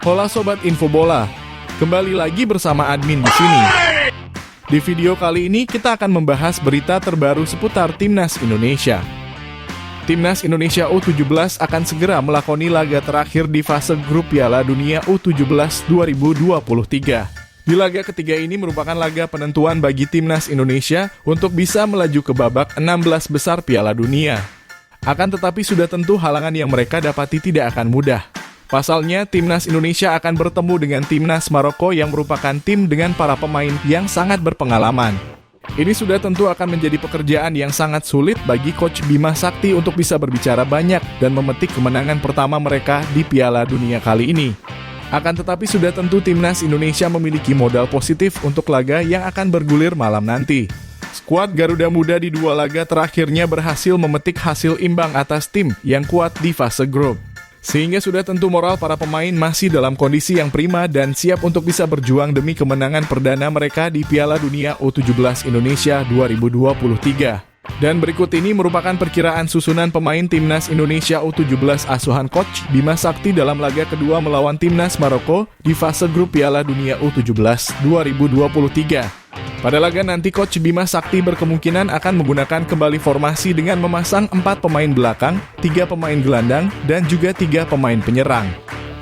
Hola Sobat Info Bola, kembali lagi bersama admin di sini. Di video kali ini kita akan membahas berita terbaru seputar Timnas Indonesia. Timnas Indonesia U17 akan segera melakoni laga terakhir di fase grup Piala Dunia U17 2023. Di laga ketiga ini merupakan laga penentuan bagi Timnas Indonesia untuk bisa melaju ke babak 16 besar Piala Dunia. Akan tetapi sudah tentu halangan yang mereka dapati tidak akan mudah. Pasalnya, Timnas Indonesia akan bertemu dengan Timnas Maroko yang merupakan tim dengan para pemain yang sangat berpengalaman. Ini sudah tentu akan menjadi pekerjaan yang sangat sulit bagi Coach Bima Sakti untuk bisa berbicara banyak dan memetik kemenangan pertama mereka di Piala Dunia kali ini. Akan tetapi sudah tentu Timnas Indonesia memiliki modal positif untuk laga yang akan bergulir malam nanti. Skuad Garuda Muda di dua laga terakhirnya berhasil memetik hasil imbang atas tim yang kuat di fase grup. Sehingga sudah tentu moral para pemain masih dalam kondisi yang prima dan siap untuk bisa berjuang demi kemenangan perdana mereka di Piala Dunia U17 Indonesia 2023. Dan berikut ini merupakan perkiraan susunan pemain Timnas Indonesia U17 asuhan Coach Bima Sakti dalam laga kedua melawan Timnas Maroko di fase grup Piala Dunia U17 2023. Pada laga nanti Coach Bima Sakti berkemungkinan akan menggunakan kembali formasi dengan memasang 4 pemain belakang, 3 pemain gelandang, dan juga 3 pemain penyerang.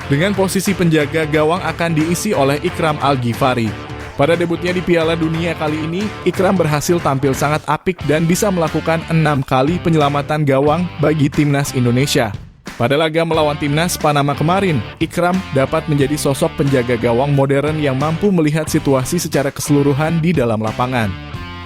Dengan posisi penjaga gawang akan diisi oleh Ikram Al-Ghifari. Pada debutnya di Piala Dunia kali ini, Ikram berhasil tampil sangat apik dan bisa melakukan 6 kali penyelamatan gawang bagi Timnas Indonesia. Pada laga melawan Timnas Panama kemarin, Ikram dapat menjadi sosok penjaga gawang modern yang mampu melihat situasi secara keseluruhan di dalam lapangan.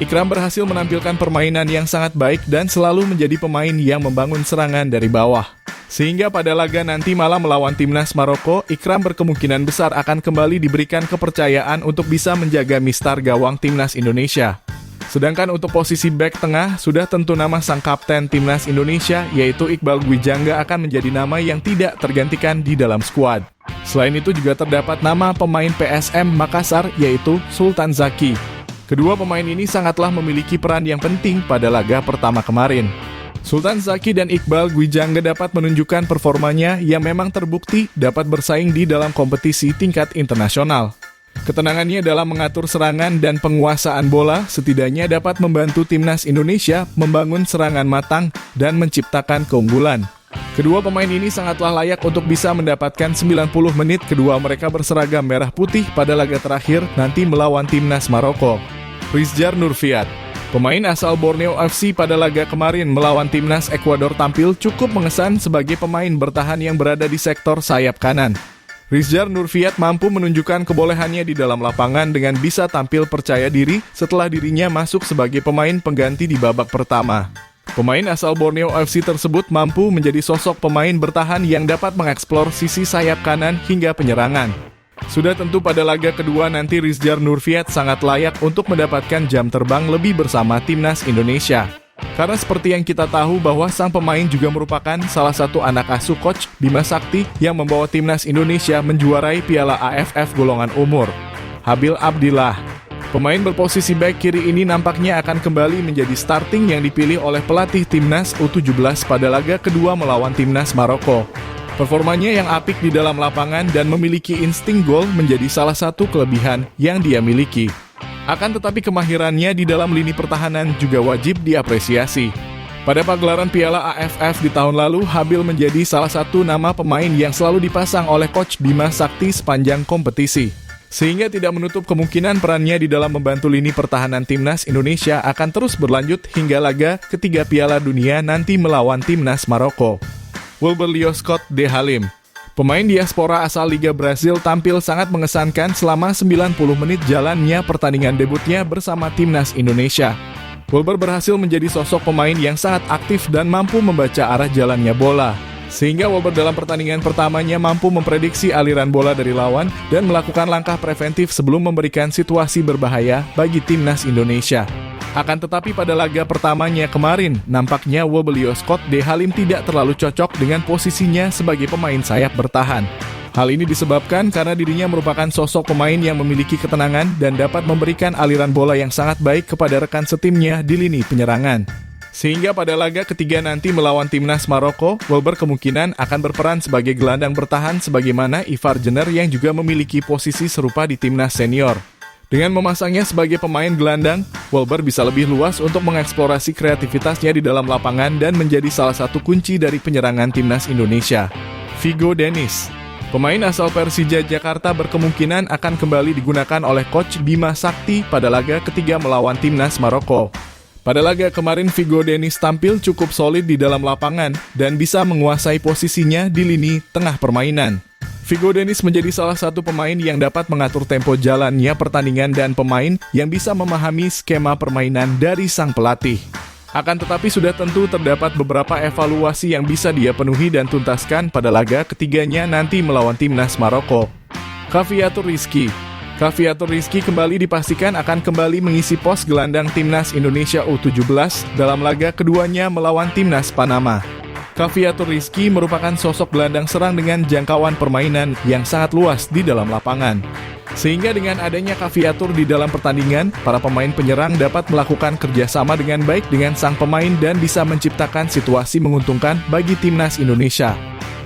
Ikram berhasil menampilkan permainan yang sangat baik dan selalu menjadi pemain yang membangun serangan dari bawah. Sehingga pada laga nanti malam melawan Timnas Maroko, Ikram berkemungkinan besar akan kembali diberikan kepercayaan untuk bisa menjaga mistar gawang Timnas Indonesia. Sedangkan untuk posisi bek tengah, sudah tentu nama sang kapten Timnas Indonesia, yaitu Iqbal Gwijangga akan menjadi nama yang tidak tergantikan di dalam skuad. Selain itu juga terdapat nama pemain PSM Makassar, yaitu Sultan Zaki. Kedua pemain ini sangatlah memiliki peran yang penting pada laga pertama kemarin. Sultan Zaki dan Iqbal Gwijangga dapat menunjukkan performanya yang memang terbukti dapat bersaing di dalam kompetisi tingkat internasional. Ketenangannya dalam mengatur serangan dan penguasaan bola setidaknya dapat membantu Timnas Indonesia membangun serangan matang dan menciptakan keunggulan. Kedua pemain ini sangatlah layak untuk bisa mendapatkan 90 menit kedua mereka berseragam merah putih pada laga terakhir nanti melawan Timnas Maroko. Rizjar Nurfiat, pemain asal Borneo FC pada laga kemarin melawan Timnas Ekuador tampil cukup mengesan sebagai pemain bertahan yang berada di sektor sayap kanan. Rizjar Nurfiat mampu menunjukkan kebolehannya di dalam lapangan dengan bisa tampil percaya diri setelah dirinya masuk sebagai pemain pengganti di babak pertama. Pemain asal Borneo FC tersebut mampu menjadi sosok pemain bertahan yang dapat mengeksplor sisi sayap kanan hingga penyerangan. Sudah tentu pada laga kedua nanti Rizjar Nurfiat sangat layak untuk mendapatkan jam terbang lebih bersama Timnas Indonesia. Karena seperti yang kita tahu bahwa sang pemain juga merupakan salah satu anak asuh Coach Bima Sakti yang membawa Timnas Indonesia menjuarai Piala AFF golongan umur. Habil Abdillah, pemain berposisi bek kiri ini nampaknya akan kembali menjadi starting yang dipilih oleh pelatih Timnas U17 pada laga kedua melawan Timnas Maroko. Performanya yang apik di dalam lapangan dan memiliki insting gol menjadi salah satu kelebihan yang dia miliki. Akan tetapi kemahirannya di dalam lini pertahanan juga wajib diapresiasi. Pada pagelaran Piala AFF di tahun lalu, Habil menjadi salah satu nama pemain yang selalu dipasang oleh Coach Bima Sakti sepanjang kompetisi. Sehingga tidak menutup kemungkinan perannya di dalam membantu lini pertahanan Timnas Indonesia akan terus berlanjut hingga laga ketiga Piala Dunia nanti melawan Timnas Maroko. Wilberlio Scott De Halim, pemain diaspora asal Liga Brasil tampil sangat mengesankan selama 90 menit jalannya pertandingan debutnya bersama Timnas Indonesia. Wilber berhasil menjadi sosok pemain yang sangat aktif dan mampu membaca arah jalannya bola. Sehingga Wilber dalam pertandingan pertamanya mampu memprediksi aliran bola dari lawan dan melakukan langkah preventif sebelum memberikan situasi berbahaya bagi Timnas Indonesia. Akan tetapi pada laga pertamanya kemarin, nampaknya Wilberlio Scott De Halim tidak terlalu cocok dengan posisinya sebagai pemain sayap bertahan. Hal ini disebabkan karena dirinya merupakan sosok pemain yang memiliki ketenangan dan dapat memberikan aliran bola yang sangat baik kepada rekan setimnya di lini penyerangan. Sehingga pada laga ketiga nanti melawan timnas Maroko, Welber kemungkinan akan berperan sebagai gelandang bertahan sebagaimana Ivar Jenner yang juga memiliki posisi serupa di timnas senior. Dengan memasangnya sebagai pemain gelandang, Welber bisa lebih luas untuk mengeksplorasi kreativitasnya di dalam lapangan dan menjadi salah satu kunci dari penyerangan timnas Indonesia. Vigo Dennis, pemain asal Persija Jakarta berkemungkinan akan kembali digunakan oleh Coach Bima Sakti pada laga ketiga melawan timnas Maroko. Pada laga kemarin, Vigo Dennis tampil cukup solid di dalam lapangan dan bisa menguasai posisinya di lini tengah permainan. Vigo Dennis menjadi salah satu pemain yang dapat mengatur tempo jalannya pertandingan dan pemain yang bisa memahami skema permainan dari sang pelatih. Akan tetapi sudah tentu terdapat beberapa evaluasi yang bisa dia penuhi dan tuntaskan pada laga ketiganya nanti melawan timnas Maroko. Khafiatur Rizky kembali dipastikan akan kembali mengisi pos gelandang timnas Indonesia U17 dalam laga keduanya melawan timnas Panama. Khafiatur Rizky merupakan sosok gelandang serang dengan jangkauan permainan yang sangat luas di dalam lapangan. Sehingga dengan adanya Khafiatur di dalam pertandingan, para pemain penyerang dapat melakukan kerjasama dengan baik dengan sang pemain dan bisa menciptakan situasi menguntungkan bagi timnas Indonesia.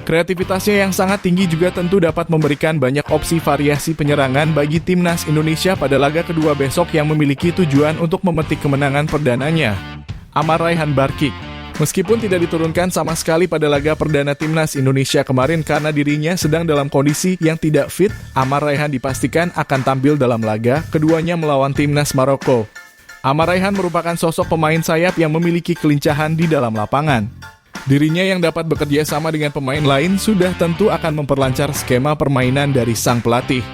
Kreativitasnya yang sangat tinggi juga tentu dapat memberikan banyak opsi variasi penyerangan bagi timnas Indonesia pada laga kedua besok yang memiliki tujuan untuk memetik kemenangan perdananya. Amar Raihan Barkik, meskipun tidak diturunkan sama sekali pada laga perdana timnas Indonesia kemarin karena dirinya sedang dalam kondisi yang tidak fit, Amar Raihan dipastikan akan tampil dalam laga keduanya melawan timnas Maroko. Amar Raihan merupakan sosok pemain sayap yang memiliki kelincahan di dalam lapangan. Dirinya yang dapat bekerja sama dengan pemain lain sudah tentu akan memperlancar skema permainan dari sang pelatih.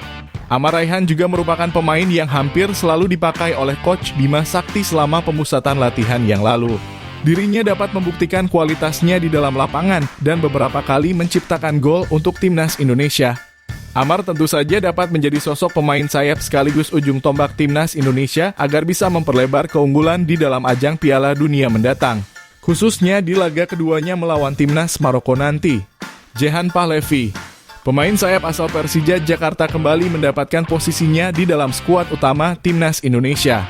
Amar Raihan juga merupakan pemain yang hampir selalu dipakai oleh Coach Bima Sakti selama pemusatan latihan yang lalu. Dirinya dapat membuktikan kualitasnya di dalam lapangan dan beberapa kali menciptakan gol untuk timnas Indonesia. Amar tentu saja dapat menjadi sosok pemain sayap sekaligus ujung tombak timnas Indonesia agar bisa memperlebar keunggulan di dalam ajang Piala Dunia mendatang, khususnya di laga keduanya melawan timnas Maroko nanti. Jehan Pahlevi, pemain sayap asal Persija Jakarta kembali mendapatkan posisinya di dalam skuad utama timnas Indonesia.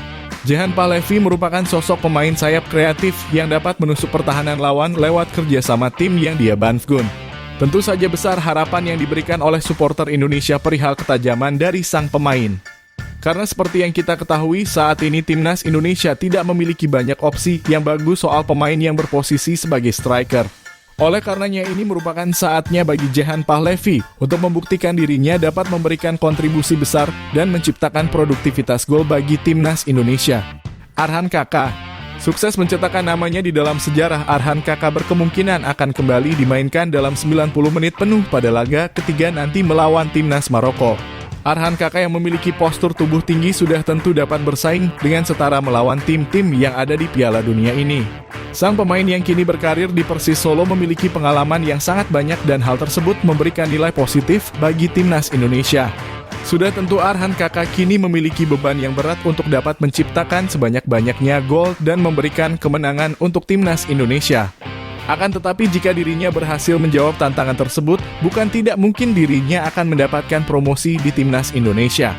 Jehan Pahlevi merupakan sosok pemain sayap kreatif yang dapat menusuk pertahanan lawan lewat kerjasama tim yang dia bangun. Tentu saja besar harapan yang diberikan oleh supporter Indonesia perihal ketajaman dari sang pemain. Karena seperti yang kita ketahui, saat ini timnas Indonesia tidak memiliki banyak opsi yang bagus soal pemain yang berposisi sebagai striker. Oleh karenanya ini merupakan saatnya bagi Jehan Pahlevi untuk membuktikan dirinya dapat memberikan kontribusi besar dan menciptakan produktivitas gol bagi timnas Indonesia. Arhan Kaka, sukses mencetakkan namanya di dalam sejarah. Arhan Kaka berkemungkinan akan kembali dimainkan dalam 90 menit penuh pada laga ketiga nanti melawan timnas Maroko. Arhan Kaka yang memiliki postur tubuh tinggi sudah tentu dapat bersaing dengan setara melawan tim-tim yang ada di Piala Dunia ini. Sang pemain yang kini berkarir di Persis Solo memiliki pengalaman yang sangat banyak dan hal tersebut memberikan nilai positif bagi timnas Indonesia. Sudah tentu Arhan Kaka kini memiliki beban yang berat untuk dapat menciptakan sebanyak-banyaknya gol dan memberikan kemenangan untuk timnas Indonesia. Akan tetapi jika dirinya berhasil menjawab tantangan tersebut, bukan tidak mungkin dirinya akan mendapatkan promosi di timnas Indonesia.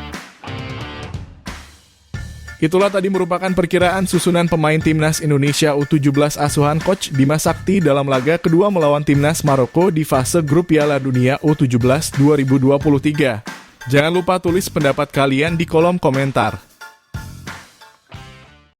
Itulah tadi merupakan perkiraan susunan pemain timnas Indonesia U17 asuhan Coach Bima Sakti dalam laga kedua melawan timnas Maroko di fase grup Piala Dunia U17 2023. Jangan lupa tulis pendapat kalian di kolom komentar.